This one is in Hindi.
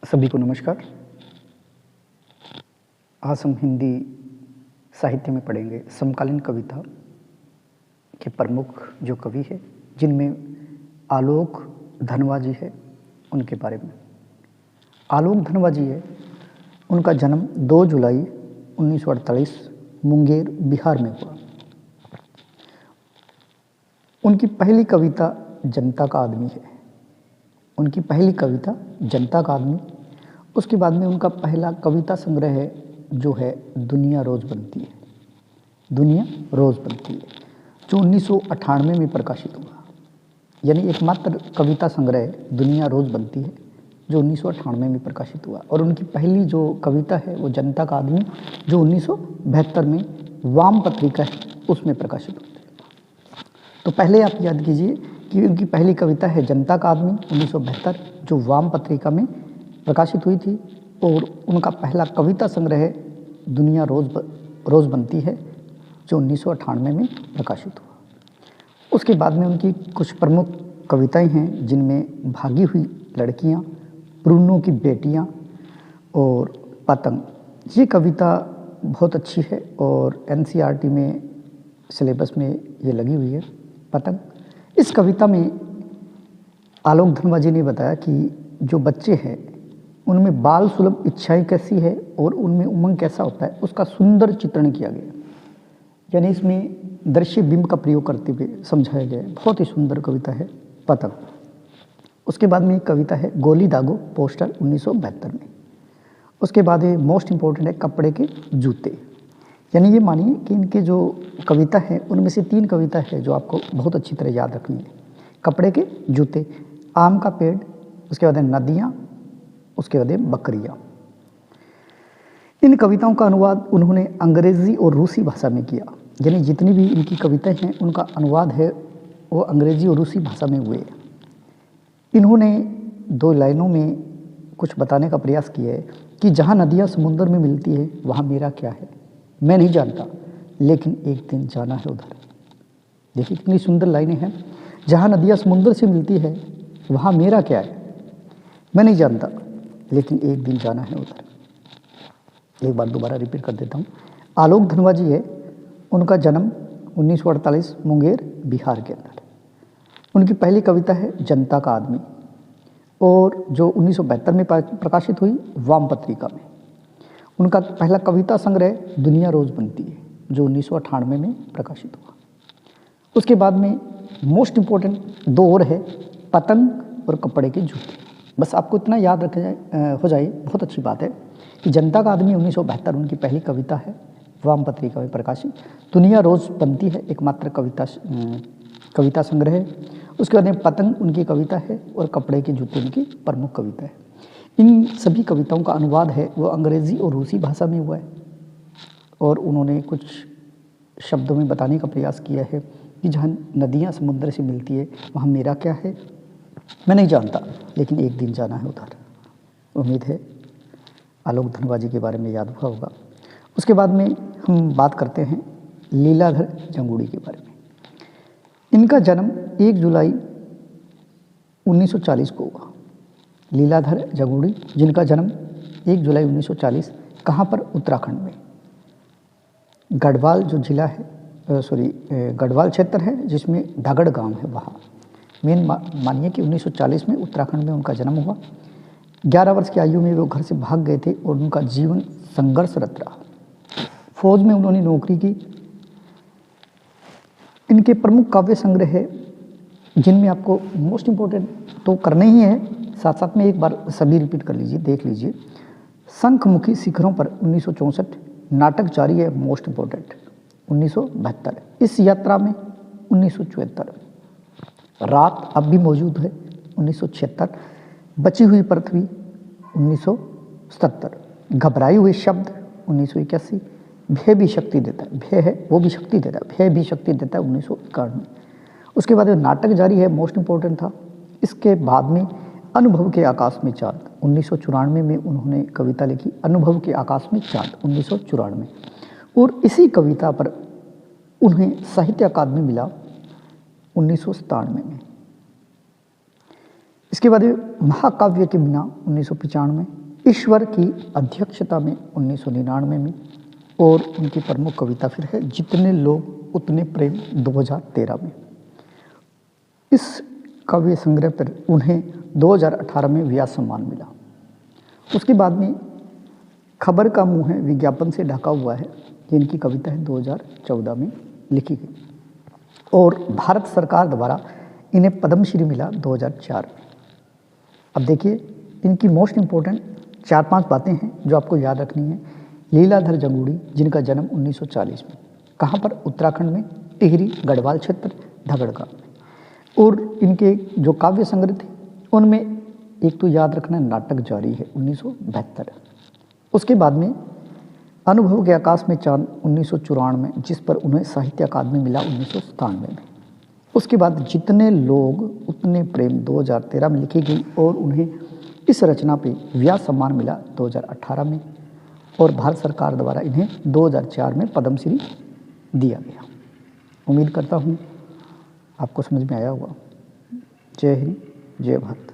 सभी को नमस्कार। आज हम हिंदी साहित्य में पढ़ेंगे समकालीन कविता के प्रमुख जो कवि है, जिनमें आलोक धनवा जी है, उनके बारे में। आलोक धनवा जी है, उनका जन्म 2 जुलाई 1948 मुंगेर, बिहार में हुआ। उनकी पहली कविता जनता का आदमी है। उनकी पहली कविता जनता का आदमी। उसके बाद में उनका पहला कविता संग्रह है जो है दुनिया रोज़ बनती है। दुनिया रोज़ बनती है, जो 1998 में प्रकाशित हुआ। यानी एकमात्र कविता संग्रह दुनिया रोज़ बनती है जो 1998 में प्रकाशित हुआ। और उनकी पहली जो कविता है वो जनता का आदमी, जो 1972 में वाम पत्रिका है उसमें प्रकाशित होती है। तो पहले आप याद कीजिए कि उनकी पहली कविता है जनता का आदमी 1972, जो वाम पत्रिका में प्रकाशित हुई थी। और उनका पहला कविता संग्रह है दुनिया रोज़ बनती है, जो 1998 में प्रकाशित हुआ। उसके बाद में उनकी कुछ प्रमुख कविताएं हैं, जिनमें भागी हुई लड़कियां, ब्रूनो की बेटियां और पतंग। ये कविता बहुत अच्छी है और एनसीईआरटी में सिलेबस में ये लगी हुई है, पतंग। इस कविता में आलोक धनवा जी ने बताया कि जो बच्चे हैं उनमें बाल सुलभ इच्छाएं कैसी है और उनमें उमंग कैसा होता है, उसका सुंदर चित्रण किया गया। यानी इसमें दृश्य बिंब का प्रयोग करते हुए समझाया गया है। बहुत ही सुंदर कविता है पतंग। उसके बाद में एक कविता है गोली दागो पोस्टर 1972 में। उसके बाद ये मोस्ट इम्पोर्टेंट है कपड़े के जूते। यानी ये मानिए कि इनके जो कविता है उनमें से 3 कविता है जो आपको बहुत अच्छी तरह याद रखनी है। कपड़े के जूते, आम का पेड़, उसके बाद नदियाँ, उसके बाद बकरियाँ। इन कविताओं का अनुवाद उन्होंने अंग्रेज़ी और रूसी भाषा में किया। यानी जितनी भी इनकी कविताएं हैं उनका अनुवाद है वो अंग्रेज़ी और रूसी भाषा में हुए। इन्होंने 2 लाइनों में कुछ बताने का प्रयास किया है कि जहाँ नदियाँ समुद्र में मिलती है वहाँ मेरा क्या है, मैं नहीं जानता, लेकिन एक दिन जाना है उधर। देखिए कितनी सुंदर लाइनें हैं। जहाँ नदियाँ समुद्र से मिलती है वहाँ मेरा क्या है, मैं नहीं जानता, लेकिन एक दिन जाना है उधर। एक बार दोबारा रिपीट कर देता हूँ। आलोक धनवा जी है, उनका जन्म 1948 मुंगेर, बिहार के अंदर। उनकी पहली कविता है जनता का आदमी, और जो 1972 में प्रकाशित हुई वाम पत्रिका में। उनका पहला कविता संग्रह दुनिया रोज़ बनती है, जो 1998 में प्रकाशित हुआ। उसके बाद में मोस्ट इम्पोर्टेंट 2 और है, पतंग और कपड़े के जूते। बस आपको इतना याद रखा हो जाए, बहुत अच्छी बात है कि जनता का आदमी 1972 उनकी पहली कविता है, वाम पत्रिका में प्रकाशित। दुनिया रोज़ बनती है एकमात्र कविता संग्रह है। उसके बाद में पतंग उनकी कविता है और कपड़े के जूते उनकी प्रमुख कविता है। इन सभी कविताओं का अनुवाद है वो अंग्रेज़ी और रूसी भाषा में हुआ है। और उन्होंने कुछ शब्दों में बताने का प्रयास किया है कि जहाँ नदियाँ समुद्र से मिलती है वहाँ मेरा क्या है, मैं नहीं जानता, लेकिन एक दिन जाना है उधर। उम्मीद है आलोक धनवा जी के बारे में याद हुआ होगा। उसके बाद में हम बात करते हैं लीलाधर जंगूड़ी के बारे में। इनका जन्म 1 जुलाई 1940 को हुआ। लीलाधर जंगूड़ी, जिनका जन्म 1 जुलाई 1940 कहाँ पर, उत्तराखंड में गढ़वाल जो जिला है, गढ़वाल क्षेत्र है जिसमें धागड़ गांव है, वहाँ मेन मानिए कि 1940 में उत्तराखंड में उनका जन्म हुआ। 11 वर्ष की आयु में वो घर से भाग गए थे और उनका जीवन संघर्षरत रहा। फौज में उन्होंने नौकरी की। इनके प्रमुख काव्य संग्रह है जिनमें आपको मोस्ट इम्पोर्टेंट तो करने ही है, साथ साथ में एक बार सभी रिपीट कर लीजिए, देख लीजिए। शंखमुखी शिखरों पर 1964, नाटक जारी है मोस्ट इम्पोर्टेंट 1972, इस यात्रा में 1974, रात अब भी मौजूद है 1976, बची हुई पृथ्वी 1970, घबराए हुए शब्द 1981, भय भी शक्ति देता है, भय है वो भी शक्ति देता है, भय भी शक्ति देता है 1991। उसके बाद नाटक जारी है, मोस्ट इम्पोर्टेंट था। इसके बाद में अनुभव के आकाश में चांद 1994 में उन्होंने कविता लिखी, अनुभव के आकाश में चांद 1994। और इसी कविता पर उन्हें साहित्य अकादमी मिला 1997 में। इसके बाद महाकाव्य के बिना 1995, ईश्वर की अध्यक्षता में 1999 में, और उनकी प्रमुख कविता फिर है जितने लोग उतने प्रेम 2013 में। इस काव्य संग्रह पर उन्हें 2018 में व्यास सम्मान मिला। उसके बाद में खबर का मुंह है विज्ञापन से ढका हुआ है, जिनकी कविता है 2014 में लिखी गई, और भारत सरकार द्वारा इन्हें पद्मश्री मिला 2004 में। अब देखिए इनकी मोस्ट इम्पोर्टेंट 4-5 बातें हैं जो आपको याद रखनी है। लीलाधर जंगूड़ी, जिनका जन्म 1940 में, कहाँ पर? उत्तराखंड में टिहरी गढ़वाल क्षेत्र धगड़गांव में। और इनके जो काव्य संग्रह थे उनमें एक तो याद रखना नाटक जारी है 1972। उसके बाद में अनुभव के आकाश में चांद 1994 में, जिस पर उन्हें साहित्य अकादमी मिला 1997 में। उसके बाद जितने लोग उतने प्रेम 2013 में लिखी गई, और उन्हें इस रचना पे व्यास सम्मान मिला 2018 में, और भारत सरकार द्वारा इन्हें 2004 में पद्मश्री दिया गया। उम्मीद करता हूँ आपको समझ में आया होगा। जय हिंद, जय भारत।